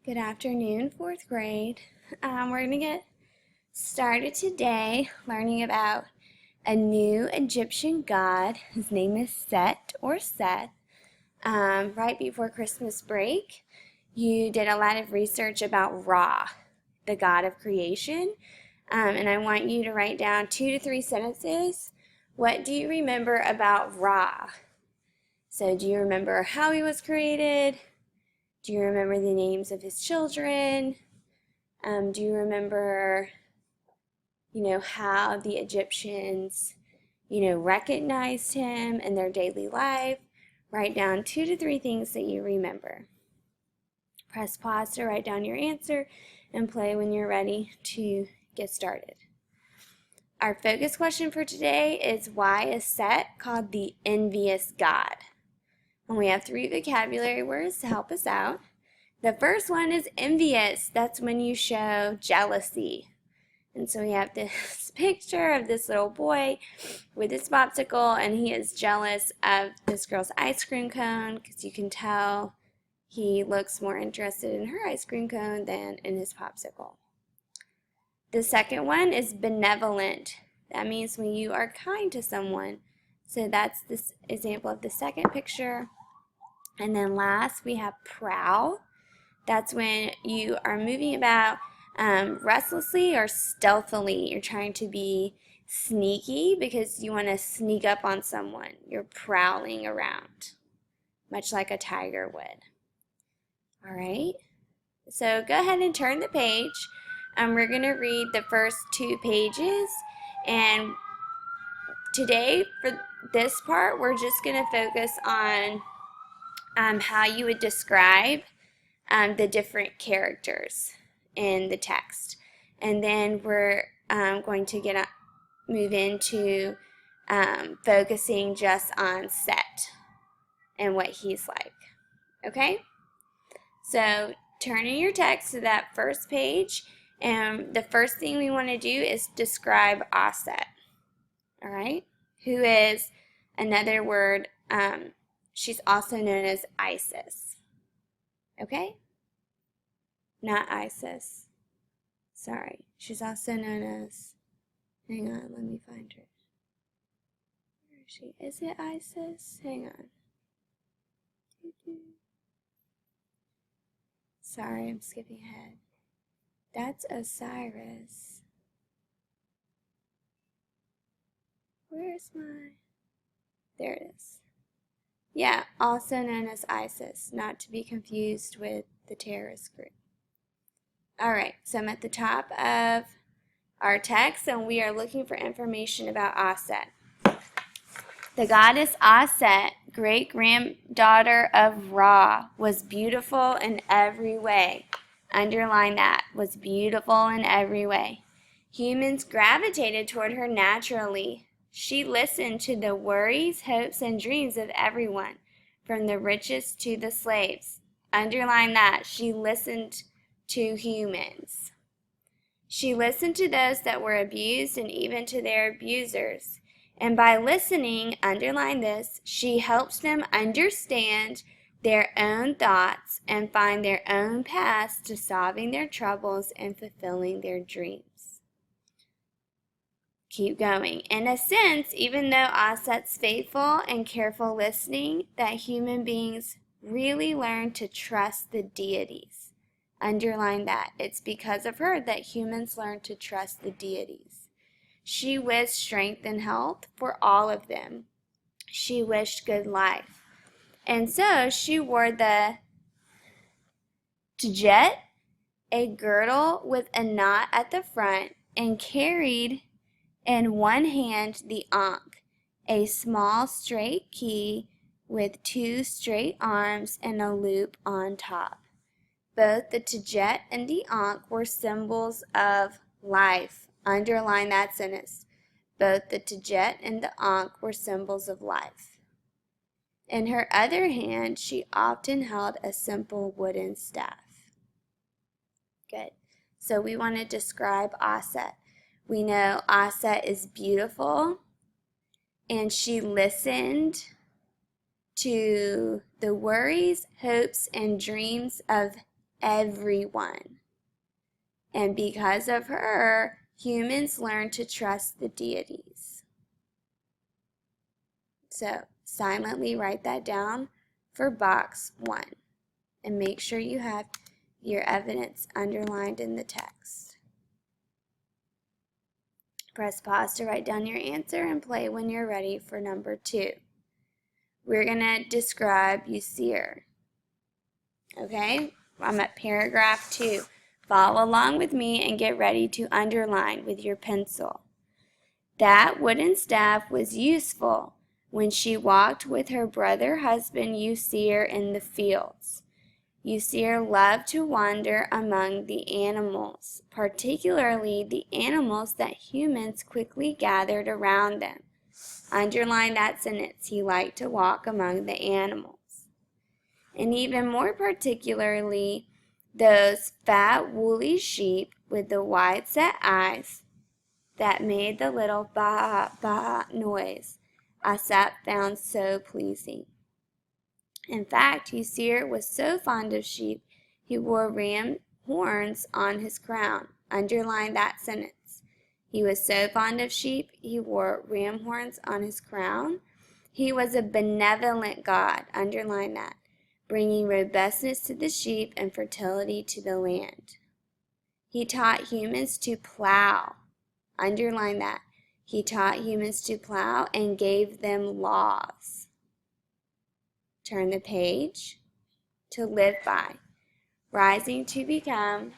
Good afternoon, fourth grade. We're going to get started today learning about a new Egyptian god. His name is Set or Seth. Right before Christmas break, you did a lot of research about Ra, the god of creation. And I want you to write down 2 to 3 sentences. What do you remember about Ra? So do you remember how he was created? Do you remember the names of his children? Do you remember, how the Egyptians, recognized him in their daily life? Write down 2 to 3 things that you remember. Press pause to write down your answer and play when you're ready to get started. Our focus question for today is, why is Set called the envious god? And we have 3 vocabulary words to help us out. The first one is envious. That's when you show jealousy. And so we have this picture of this little boy with his popsicle, and he is jealous of this girl's ice cream cone because you can tell he looks more interested in her ice cream cone than in his popsicle. The second one is benevolent. That means when you are kind to someone. So that's this example of the second picture. And then last, we have prowl. That's when you are moving about restlessly or stealthily. You're trying to be sneaky because you want to sneak up on someone. You're prowling around, much like a tiger would. All right, so go ahead and turn the page. We're going to read the first 2 pages. And today, for this part, we're just going to focus on how you would describe the different characters in the text. And then we're going to move into focusing just on Set and what he's like. Okay? So turn in your text to that first page, and the first thing we want to do is describe Aset. All right? Who is another word, she's also known as Isis. Okay? Not Isis. Sorry. She's also known as, hang on, let me find her. Where is she? Is it Isis? Hang on. Sorry, I'm skipping ahead. That's Osiris. Where's my... There it is. Yeah, also known as Isis, not to be confused with the terrorist group. All right, so I'm at the top of our text, and we are looking for information about Aset. The goddess Aset, great-granddaughter of Ra, was beautiful in every way. Underline that, was beautiful in every way. Humans gravitated toward her naturally. She listened to the worries, hopes, and dreams of everyone, from the richest to the slaves. Underline that, she listened to humans. She listened to those that were abused and even to their abusers. And by listening, underline this, she helps them understand their own thoughts and find their own paths to solving their troubles and fulfilling their dreams. Keep going. In a sense, even though Aset's faithful and careful listening, that human beings really learn to trust the deities. Underline that. It's because of her that humans learn to trust the deities. She wished strength and health for all of them. She wished good life. And so she wore the tajet, a girdle with a knot at the front, and carried in one hand the ankh, a small straight key with 2 straight arms and a loop on top. Both the tajet and the ankh were symbols of life. Underline that sentence. Both the tajet and the ankh were symbols of life. In her other hand, she often held a simple wooden staff. Good. So we want to describe Aset. We know Aset is beautiful, and she listened to the worries, hopes, and dreams of everyone. And because of her, humans learn to trust the deities. So silently write that down for box 1. And make sure you have your evidence underlined in the text. Press pause to write down your answer and play when you're ready for number 2. We're going to describe Usir. Okay? I'm at paragraph 2. Follow along with me and get ready to underline with your pencil. That wooden staff was useful when she walked with her brother husband Usir in the fields. Usir loved to wander among the animals, particularly the animals that humans quickly gathered around them. Underline that sentence. He liked to walk among the animals. And even more particularly, those fat woolly sheep with the wide set eyes that made the little ba-ba noise Aset found so pleasing. In fact, Usir was so fond of sheep, he wore ram horns on his crown. Underline that sentence. He was so fond of sheep, he wore ram horns on his crown. He was a benevolent God. Underline that. Bringing robustness to the sheep and fertility to the land. He taught humans to plow. Underline that. He taught humans to plow and gave them laws. Turn the page. To live by. Rising to become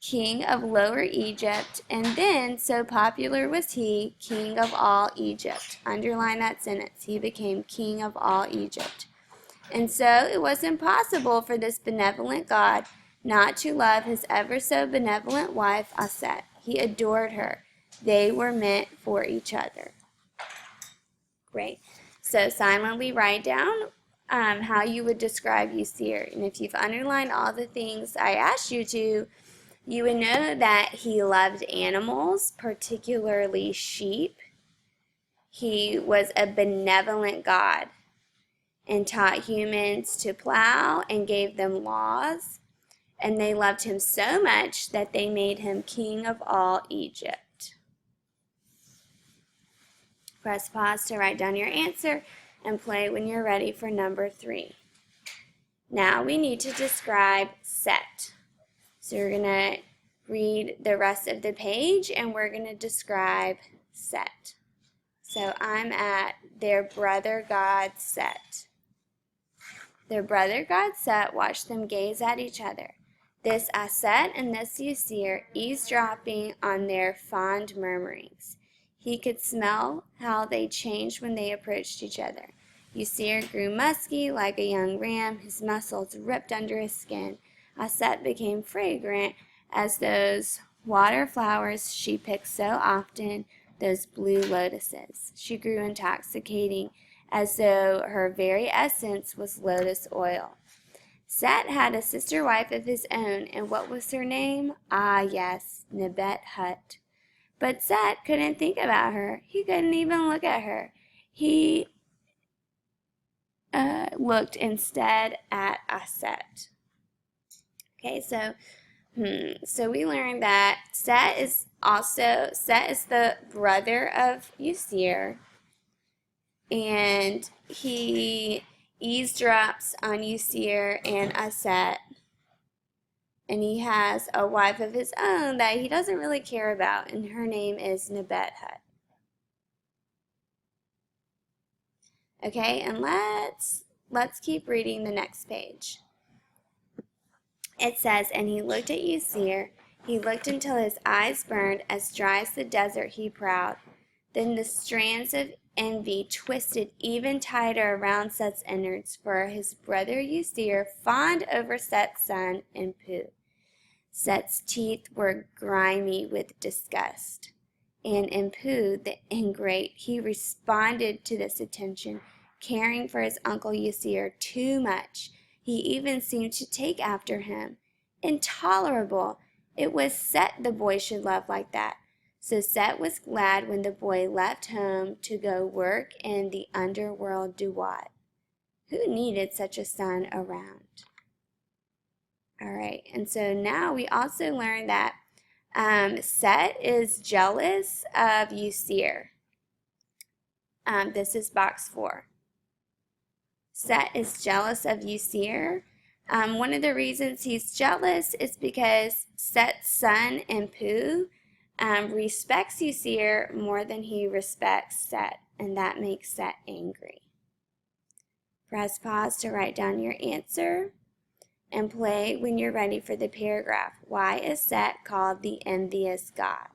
king of Lower Egypt, and then, so popular was he, king of all Egypt. Underline that sentence. He became king of all Egypt. And so it was impossible for this benevolent God not to love his ever so benevolent wife, Aset. He adored her. They were meant for each other. Great. So silently write down how you would describe Usir. And if you've underlined all the things I asked you to, you would know that he loved animals, particularly sheep. He was a benevolent God and taught humans to plow and gave them laws. And they loved him so much that they made him king of all Egypt. Press pause to write down your answer and play when you're ready for number 3. Now we need to describe Set. So you're going to read the rest of the page and we're going to describe Set. So I'm at their brother god Set. Their brother god Set watched them gaze at each other. This Aset and this Usir eavesdropping on their fond murmurings. He could smell how they changed when they approached each other. Usir grew musky like a young ram, his muscles ripped under his skin. Aset became fragrant as those water flowers she picked so often, those blue lotuses. She grew intoxicating, as though her very essence was lotus oil. Set had a sister wife of his own, and what was her name? Ah, yes, Nebet-Hut. But Set couldn't think about her. He couldn't even look at her. He looked instead at Aset. Okay, so we learned that Set is the brother of Usir, and he eavesdrops on Usir and Aset, and he has a wife of his own that he doesn't really care about, and her name is Nebet-Hut. Okay, and let's keep reading the next page. It says, and he looked at Usir. He looked until his eyes burned, as dry as the desert he prowled. Then the strands of envy twisted even tighter around Set's innards, for his brother Usir fawned over Set's son Inpu. Set's teeth were grimy with disgust. And Inpu, the ingrate, he responded to this attention, caring for his uncle Usir too much. He even seemed to take after him. Intolerable! It was Set the boy should love like that. So Set was glad when the boy left home to go work in the underworld. Duat. Who needed such a son around? All right, and so now we also learned that Set is jealous of Usir. This is box 4. Set is jealous of Usir. One of the reasons he's jealous is because Set's son Anpu respects Usir more than he respects Set, and that makes Set angry. Press pause to write down your answer and play when you're ready for the paragraph. Why is Set called the envious god?